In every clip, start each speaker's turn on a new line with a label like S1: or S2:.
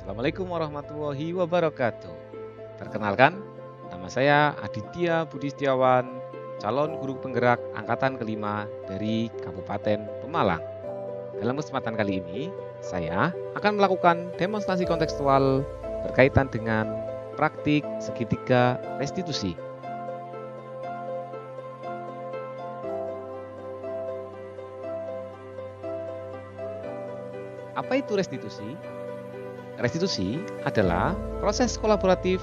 S1: Assalamualaikum warahmatullahi wabarakatuh. Perkenalkan, nama saya Aditya Budi Setiawan, calon guru penggerak angkatan kelima dari Kabupaten Pemalang. Dalam kesempatan kali ini, saya akan melakukan demonstrasi kontekstual berkaitan dengan praktik segitiga restitusi. Apa itu restitusi? Restitusi adalah proses kolaboratif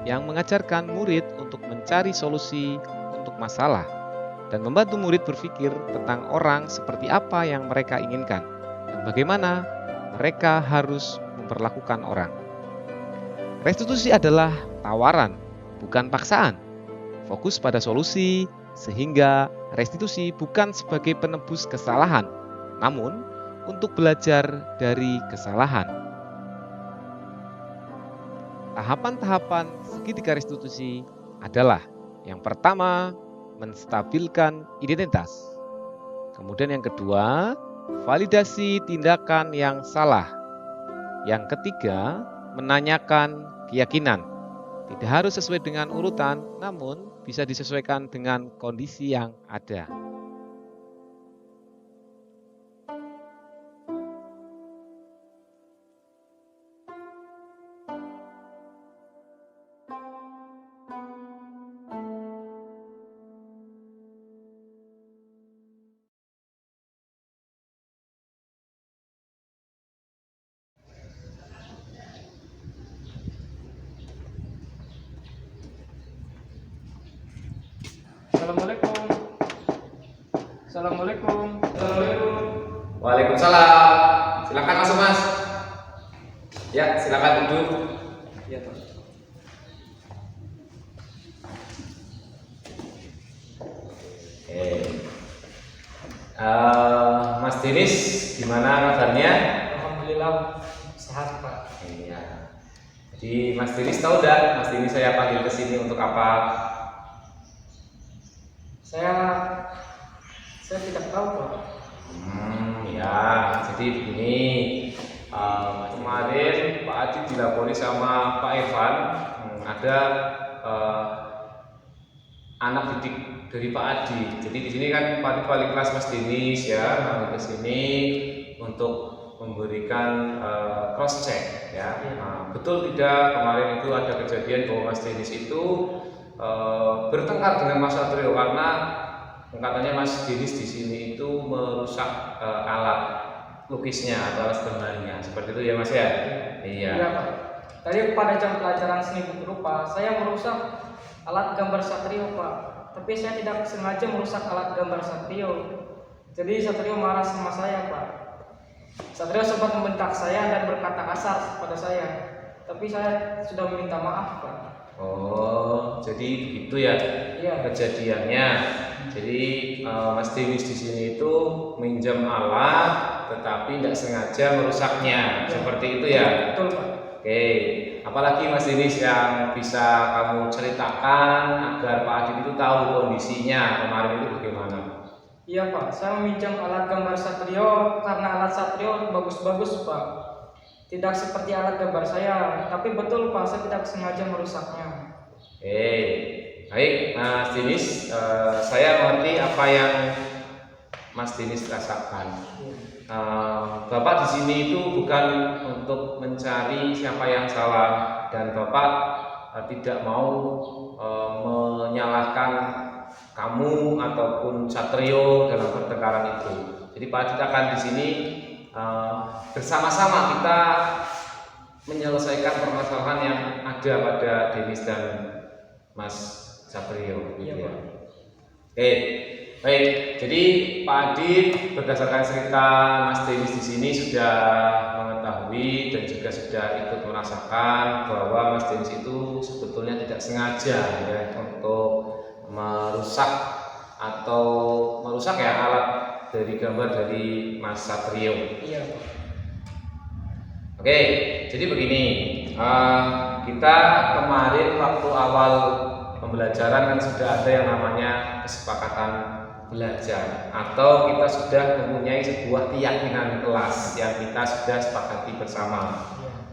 S1: yang mengajarkan murid untuk mencari solusi untuk masalah dan membantu murid berpikir tentang orang seperti apa yang mereka inginkan dan bagaimana mereka harus memperlakukan orang. Restitusi adalah tawaran, bukan paksaan. Fokus pada solusi, sehingga restitusi bukan sebagai penebus kesalahan, namun untuk belajar dari kesalahan. Tahapan-tahapan segitiga restitusi adalah yang pertama, menstabilkan identitas. Kemudian yang kedua, validasi tindakan yang salah. Yang ketiga, menanyakan keyakinan. Tidak harus sesuai dengan urutan, namun bisa disesuaikan dengan kondisi yang ada.
S2: Assalamualaikum. Assalamualaikum.
S3: Waalaikumsalam. Silakan masuk, Mas. Ya, silakan duduk.
S2: Ya, Pak.
S3: Mas Dinis, gimana kabarnya?
S2: Alhamdulillah sehat, Pak.
S3: Iya. Jadi Mas Dinis tahu enggak, Mas Dinis saya panggil ke sini untuk apa?
S2: Saya tidak tahu, Pak.
S3: Ya, jadi begini. Kemarin Pak Adi dilapori sama Pak Irfan, ada anak didik dari Pak Adi. Jadi di sini kan Pak Adi wali kelas Mas Dinis ya, kami ke sini untuk memberikan cross check ya. Betul tidak kemarin itu ada kejadian bahwa Mas Dinis itu bertengkar dengan Mas Satrio karena katanya Mas Dinis di sini itu merusak alat lukisnya atau alat gambarnya. Seperti itu ya Mas ya? Iya.
S2: Iya, Pak. Tadi pada jam pelajaran seni rupa, saya merusak alat gambar Satrio, Pak. Tapi saya tidak sengaja merusak alat gambar Satrio. Jadi Satrio marah sama saya, Pak. Satrio sempat membentak saya dan berkata kasar pada saya. Tapi saya sudah meminta maaf, Pak.
S3: Oh, jadi begitu ya
S2: Iya.
S3: kejadiannya. Jadi Mas Dinis di sini itu minjam alat, tetapi tidak sengaja merusaknya.
S2: Ya.
S3: Seperti itu ya.
S2: Betul, Pak.
S3: Oke, apalagi Mas Dinis yang bisa kamu ceritakan agar Pak Adit itu tahu kondisinya kemarin itu bagaimana?
S2: Iya, Pak, saya meminjam alat gambar Satrio karena alat Satrio bagus-bagus, Pak. Tidak seperti alat gambar saya, tapi betul, Pak, saya tidak sengaja merusaknya.
S3: Baik Mas Dinis, saya mengerti apa yang Mas Dinis rasakan. Bapak di sini itu bukan untuk mencari siapa yang salah dan Bapak tidak mau menyalahkan kamu ataupun Satrio dalam pertengkaran itu. Jadi Pak Adit akan di sini bersama-sama kita menyelesaikan permasalahan yang ada pada Dinis dan Mas Satrio.
S2: Iya,
S3: gitu ya.
S2: Pak.
S3: Oke, baik. Jadi Pak Adit berdasarkan cerita Mas Dinis di sini sudah mengetahui dan juga sudah ikut merasakan bahwa Mas Dinis itu sebetulnya tidak sengaja ya untuk merusak ya alat dari gambar dari Mas Satrio.
S2: Iya, Pak.
S3: Oke, jadi begini, kita kemarin waktu awal pembelajaran kan sudah ada yang namanya kesepakatan belajar atau kita sudah mempunyai sebuah keyakinan kelas yang kita sudah sepakati bersama.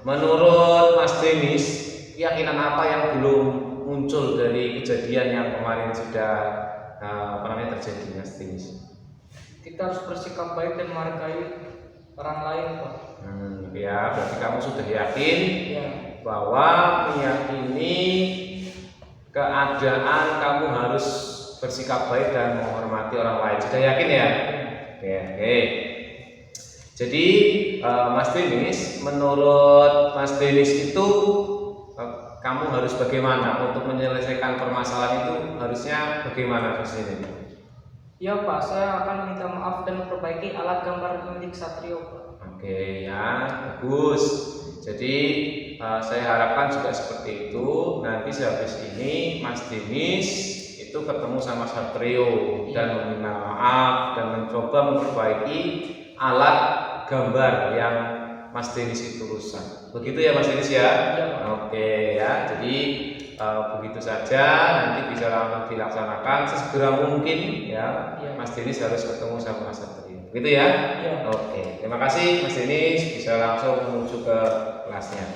S3: menurut Mas Denis, keyakinan apa yang belum muncul dari kejadian yang kemarin sudah terjadi, Mas Denis?
S2: Kita harus bersikap baik dan menghargai orang lain, Pak.
S3: Ya, berarti kamu sudah yakin
S2: Ya,
S3: bahwa meyakini keadaan kamu harus bersikap baik dan menghormati orang lain. Sudah yakin ya? Oke. Jadi Mas Denis, menurut Mas Denis itu kamu harus bagaimana untuk menyelesaikan permasalahan itu, harusnya bagaimana Mas Denis?
S2: ya Pak, saya akan minta maaf dan memperbaiki alat gambar milik Satrio, Pak.
S3: Oke ya, bagus. Jadi saya harapkan juga seperti itu. Nanti sehabis ini Mas Denis itu ketemu sama Satrio dan meminta maaf dan mencoba memperbaiki alat gambar yang Mas Denis itu rusak. Begitu ya Mas Denis ya?
S2: Ya, Pak.
S3: Oke ya. Jadi begitu saja, nanti bisa langsung dilaksanakan sesegera mungkin ya.
S2: Ya.
S3: Mas Denis harus ketemu sama Mas Satrio. Begitu ya?
S2: Ya.
S3: Oke, terima kasih Mas Denis, bisa langsung menuju ke kelasnya.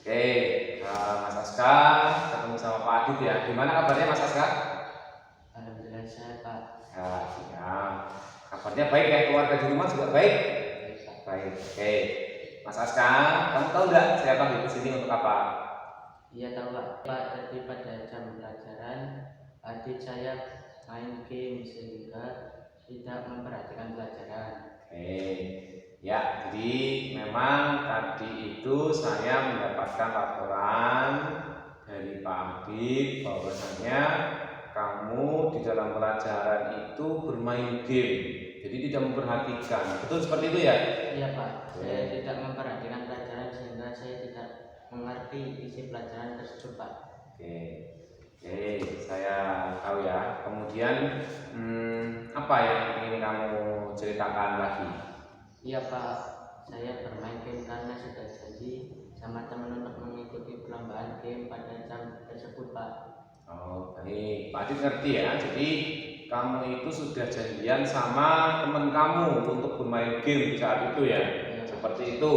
S3: Oke, Mas Aska ketemu sama Pak Adit ya. Gimana kabarnya Mas Aska?
S4: Alhamdulillah sehat, Pak.
S3: Ya. Kabarnya baik ya, keluarga di rumah juga baik? Baik, oke. Mas Aska, kamu tahu nggak saya panggil ke sini untuk apa?
S4: Iya tahu, Pak. Pak, tadi pada jam pelajaran adik saya main game sehingga tidak memperhatikan pelajaran.
S3: Oke, ya, jadi memang tadi itu saya mendapatkan laporan dari Pak Adit bahwasanya kamu di dalam pelajaran itu bermain game, jadi tidak memperhatikan. Betul seperti itu ya?
S4: Iya, Pak. Saya tidak memperhatikan pelajaran sehingga saya tidak mengerti isi pelajaran tersebut, Pak.
S3: Oke, saya tahu ya. Kemudian apa yang ingin kamu ceritakan lagi?
S4: Iya, Pak. Saya bermain game karena sudah janji sama teman untuk mengikuti perlombaan game pada jam tersebut, Pak.
S3: Oh baik, Pak Adit ngerti ya. Jadi kamu itu sudah janjian sama teman kamu untuk bermain game di saat itu ya, seperti itu.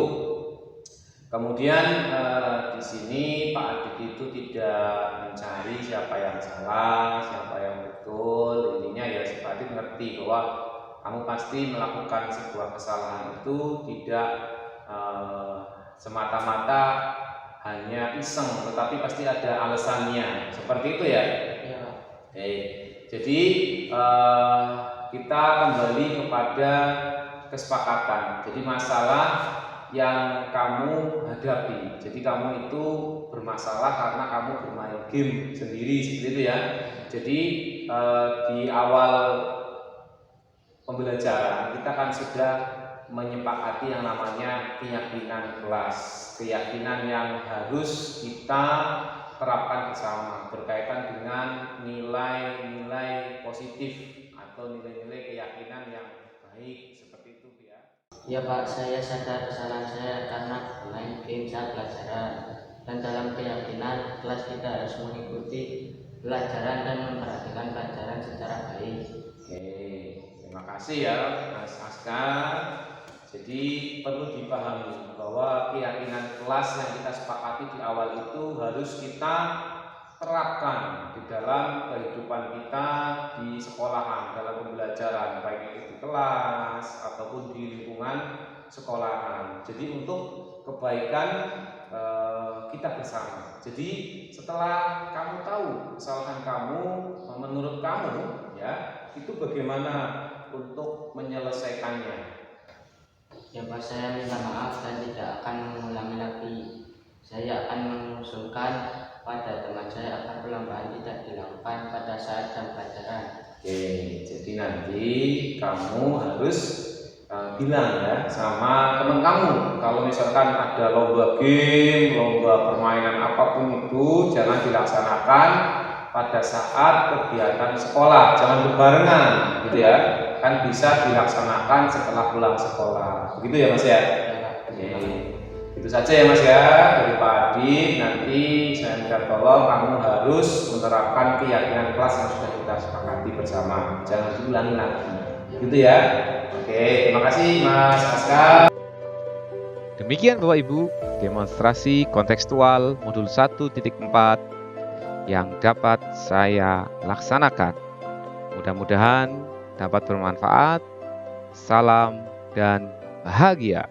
S3: Kemudian di sini Pak Adit itu tidak mencari siapa yang salah, siapa yang betul. Intinya ya Pak Adit ngerti bahwa kamu pasti melakukan sebuah kesalahan itu tidak semata-mata hanya iseng, tetapi pasti ada alasannya. Seperti itu ya.
S4: Iya, Pak.
S3: Oke. Jadi kita kembali kepada kesepakatan. Jadi masalah yang kamu hadapi. Jadi kamu itu bermasalah karena kamu bermain game sendiri, seperti itu ya. Jadi di awal pembelajaran kita kan sudah menyepakati yang namanya keyakinan kelas, keyakinan yang harus kita terapkan bersama berkaitan dengan nilai-nilai positif atau nilai-nilai keyakinan yang baik, seperti itu ya.
S4: Ya, Pak, saya sadar kesalahan saya karena bermain game saat pelajaran, dan dalam keyakinan kelas kita harus mengikuti pelajaran dan memperhatikan pelajaran secara baik.
S3: Oke, terima kasih ya Mas Aska. Jadi perlu dipahami bahwa keyakinan kelas yang kita sepakati di awal itu harus kita terapkan di dalam kehidupan kita di sekolahan, dalam pembelajaran, baik itu di kelas ataupun di lingkungan sekolahan. Jadi untuk kebaikan kita bersama. Jadi setelah kamu tahu kesalahan kamu, menurut kamu ya, itu bagaimana untuk menyelesaikannya?
S4: Ya, Pak, saya minta maaf dan tidak akan mengulangi lagi. Saya akan mengusulkan pada teman saya agar perlombaan tidak dilakukan pada saat jam pelajaran.
S3: Oke, jadi nanti kamu harus bilang ya sama teman kamu kalau misalkan ada lomba game, lomba permainan apapun itu jangan dilaksanakan pada saat kegiatan sekolah, jangan berbarengan gitu ya, kan bisa dilaksanakan setelah pulang sekolah, begitu ya Mas ya. Oke. Itu saja ya Mas ya dari Pak Adit. Nanti saya minta tolong kamu harus menerapkan keyakinan kelas yang sudah kita sepakati bersama. Jangan diulangi lagi. Gitu ya. Oke, terima kasih Mas Aska.
S1: Demikian Bapak Ibu, demonstrasi kontekstual modul 1.4 yang dapat saya laksanakan. Mudah-mudahan dapat bermanfaat. Salam dan bahagia.